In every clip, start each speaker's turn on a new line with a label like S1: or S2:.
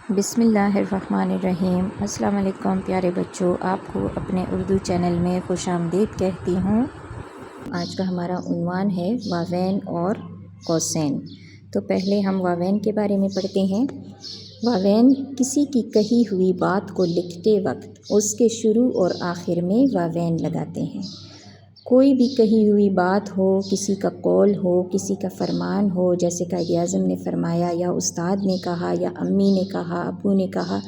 S1: بسم اللہ الرحمن الرحیم۔ السلام علیکم پیارے بچوں، آپ کو اپنے اردو چینل میں خوش آمدید کہتی ہوں۔ آج کا ہمارا عنوان ہے واوین اور قوسین۔ تو پہلے ہم واوین کے بارے میں پڑھتے ہیں۔ واوین کسی کی کہی ہوئی بات کو لکھتے وقت اس کے شروع اور آخر میں واوین لگاتے ہیں۔ کوئی بھی کہی ہوئی بات ہو، کسی کا قول ہو، کسی کا فرمان ہو، جیسے قائد اعظم نے فرمایا یا استاد نے کہا یا امی نے کہا، ابو نے کہا،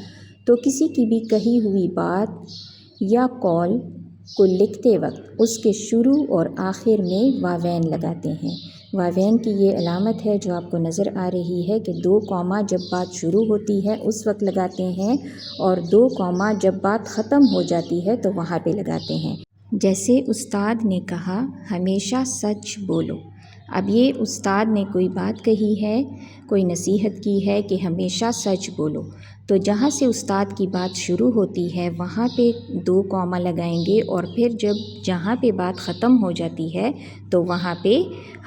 S1: تو کسی کی بھی کہی ہوئی بات یا قول کو لکھتے وقت اس کے شروع اور آخر میں واوین لگاتے ہیں۔ واوین کی یہ علامت ہے جو آپ کو نظر آ رہی ہے کہ 2 کوما جب بات شروع ہوتی ہے اس وقت لگاتے ہیں اور 2 کوما جب بات ختم ہو جاتی ہے تو وہاں پہ لگاتے ہیں۔ جیسے استاد نے کہا ہمیشہ سچ بولو۔ اب یہ استاد نے کوئی بات کہی ہے، کوئی نصیحت کی ہے کہ ہمیشہ سچ بولو، تو جہاں سے استاد کی بات شروع ہوتی ہے وہاں پہ 2 کوما لگائیں گے اور پھر جہاں پہ بات ختم ہو جاتی ہے تو وہاں پہ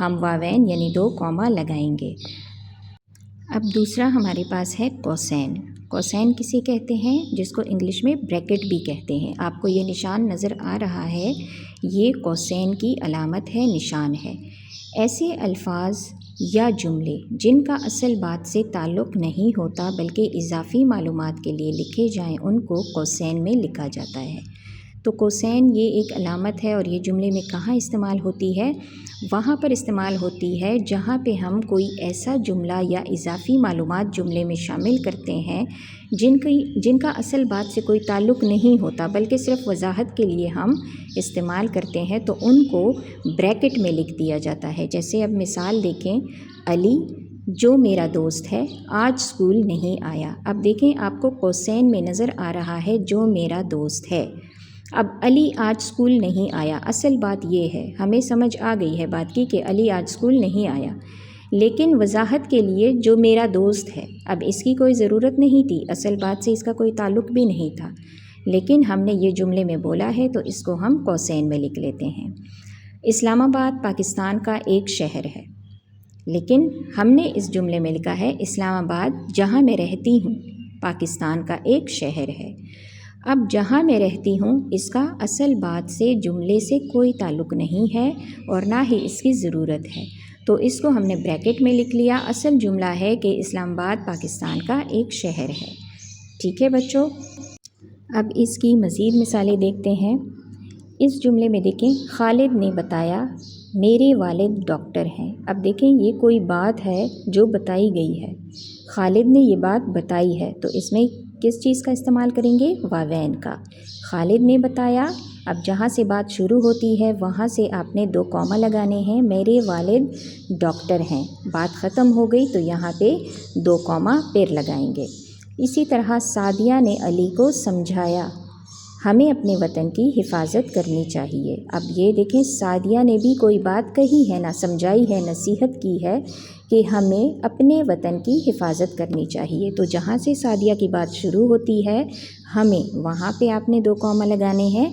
S1: ہم واوین یعنی 2 کوما لگائیں گے۔ اب دوسرا ہمارے پاس ہے قوسین۔ قوسین کسے کہتے ہیں؟ جس کو انگلش میں بریکٹ بھی کہتے ہیں۔ آپ کو یہ نشان نظر آ رہا ہے، یہ قوسین کی علامت ہے، نشان ہے۔ ایسے الفاظ یا جملے جن کا اصل بات سے تعلق نہیں ہوتا بلکہ اضافی معلومات کے لیے لکھے جائیں ان کو قوسین میں لکھا جاتا ہے۔ تو قوسین یہ ایک علامت ہے اور یہ جملے میں کہاں استعمال ہوتی ہے؟ وہاں پر استعمال ہوتی ہے جہاں پہ ہم کوئی ایسا جملہ یا اضافی معلومات جملے میں شامل کرتے ہیں جن کا اصل بات سے کوئی تعلق نہیں ہوتا بلکہ صرف وضاحت کے لیے ہم استعمال کرتے ہیں، تو ان کو بریکٹ میں لکھ دیا جاتا ہے۔ جیسے اب مثال دیکھیں، علی جو میرا دوست ہے آج اسکول نہیں آیا۔ اب دیکھیں آپ کو قوسین میں نظر آ رہا ہے جو میرا دوست ہے۔ اب علی آج اسکول نہیں آیا، اصل بات یہ ہے، ہمیں سمجھ آ گئی ہے بات کی کہ علی آج اسکول نہیں آیا، لیکن وضاحت کے لیے جو میرا دوست ہے، اب اس کی کوئی ضرورت نہیں تھی، اصل بات سے اس کا کوئی تعلق بھی نہیں تھا، لیکن ہم نے یہ جملے میں بولا ہے تو اس کو ہم قوسین میں لکھ لیتے ہیں۔ اسلام آباد پاکستان کا ایک شہر ہے، لیکن ہم نے اس جملے میں لکھا ہے اسلام آباد جہاں میں رہتی ہوں پاکستان کا ایک شہر ہے۔ اب جہاں میں رہتی ہوں اس کا اصل بات سے جملے سے کوئی تعلق نہیں ہے اور نہ ہی اس کی ضرورت ہے، تو اس کو ہم نے بریکٹ میں لکھ لیا۔ اصل جملہ ہے کہ اسلام آباد پاکستان کا ایک شہر ہے۔ ٹھیک ہے بچوں، اب اس کی مزید مثالیں دیکھتے ہیں۔ اس جملے میں دیکھیں، خالد نے بتایا میرے والد ڈاکٹر ہیں۔ اب دیکھیں یہ کوئی بات ہے جو بتائی گئی ہے، خالد نے یہ بات بتائی ہے، تو اس میں کس چیز کا استعمال کریں گے؟ واوین کا۔ خالد نے بتایا، اب جہاں سے بات شروع ہوتی ہے وہاں سے آپ نے 2 کوما لگانے ہیں، میرے والد ڈاکٹر ہیں، بات ختم ہو گئی تو یہاں پہ 2 کوما پھر لگائیں گے۔ اسی طرح سعدیہ نے علی کو سمجھایا ہمیں اپنے وطن کی حفاظت کرنی چاہیے۔ اب یہ دیکھیں سعدیہ نے بھی کوئی بات کہی ہے، نہ سمجھائی ہے، نصیحت کی ہے کہ ہمیں اپنے وطن کی حفاظت کرنی چاہیے، تو جہاں سے سعدیہ کی بات شروع ہوتی ہے ہمیں وہاں پہ آپ نے 2 کوما لگانے ہیں۔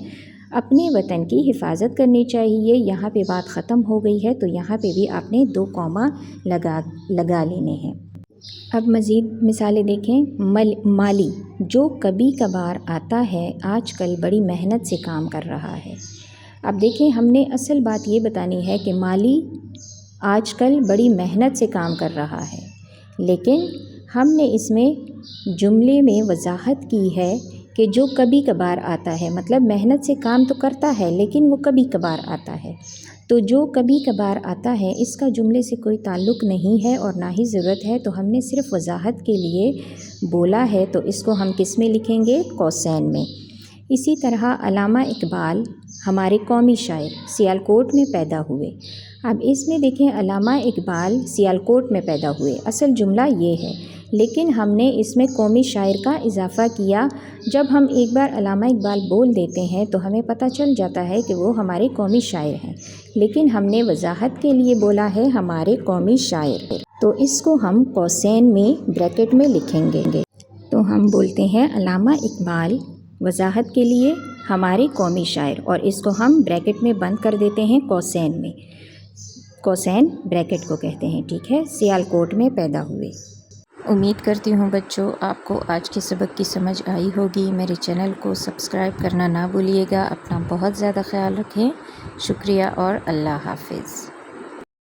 S1: اپنے وطن کی حفاظت کرنی چاہیے، یہاں پہ بات ختم ہو گئی ہے تو یہاں پہ بھی آپ نے 2 کوما لگا لینے ہیں۔ اب مزید مثالیں دیکھیں، مالی جو کبھی کبھار آتا ہے آج کل بڑی محنت سے کام کر رہا ہے۔ اب دیکھیں ہم نے اصل بات یہ بتانی ہے کہ مالی آج کل بڑی محنت سے کام کر رہا ہے، لیکن ہم نے اس میں جملے میں وضاحت کی ہے کہ جو کبھی کبھار آتا ہے، مطلب محنت سے کام تو کرتا ہے لیکن وہ کبھی کبھار آتا ہے، تو جو کبھی کبھار آتا ہے اس کا جملے سے کوئی تعلق نہیں ہے اور نہ ہی ضرورت ہے، تو ہم نے صرف وضاحت کے لیے بولا ہے، تو اس کو ہم کس میں لکھیں گے؟ قوسین میں۔ اسی طرح علامہ اقبال ہمارے قومی شاعر سیالکوٹ میں پیدا ہوئے۔ اب اس میں دیکھیں علامہ اقبال سیالکوٹ میں پیدا ہوئے، اصل جملہ یہ ہے، لیکن ہم نے اس میں قومی شاعر کا اضافہ کیا۔ جب ہم ایک بار علامہ اقبال بول دیتے ہیں تو ہمیں پتہ چل جاتا ہے کہ وہ ہمارے قومی شاعر ہیں، لیکن ہم نے وضاحت کے لیے بولا ہے ہمارے قومی شاعر، تو اس کو ہم قوسین میں بریکٹ میں لکھیں گے۔ تو ہم بولتے ہیں علامہ اقبال، وضاحت کے لیے ہمارے قومی شاعر، اور اس کو ہم بریکٹ میں بند کر دیتے ہیں قوسین میں۔ قوسین بریکٹ کو کہتے ہیں، ٹھیک ہے، سیالکوٹ میں پیدا ہوئے۔ امید کرتی ہوں بچوں آپ کو آج کے سبق کی سمجھ آئی ہوگی۔ میرے چینل کو سبسکرائب کرنا نہ بھولیے گا۔ اپنا بہت زیادہ خیال رکھیں۔ شکریہ اور اللہ حافظ۔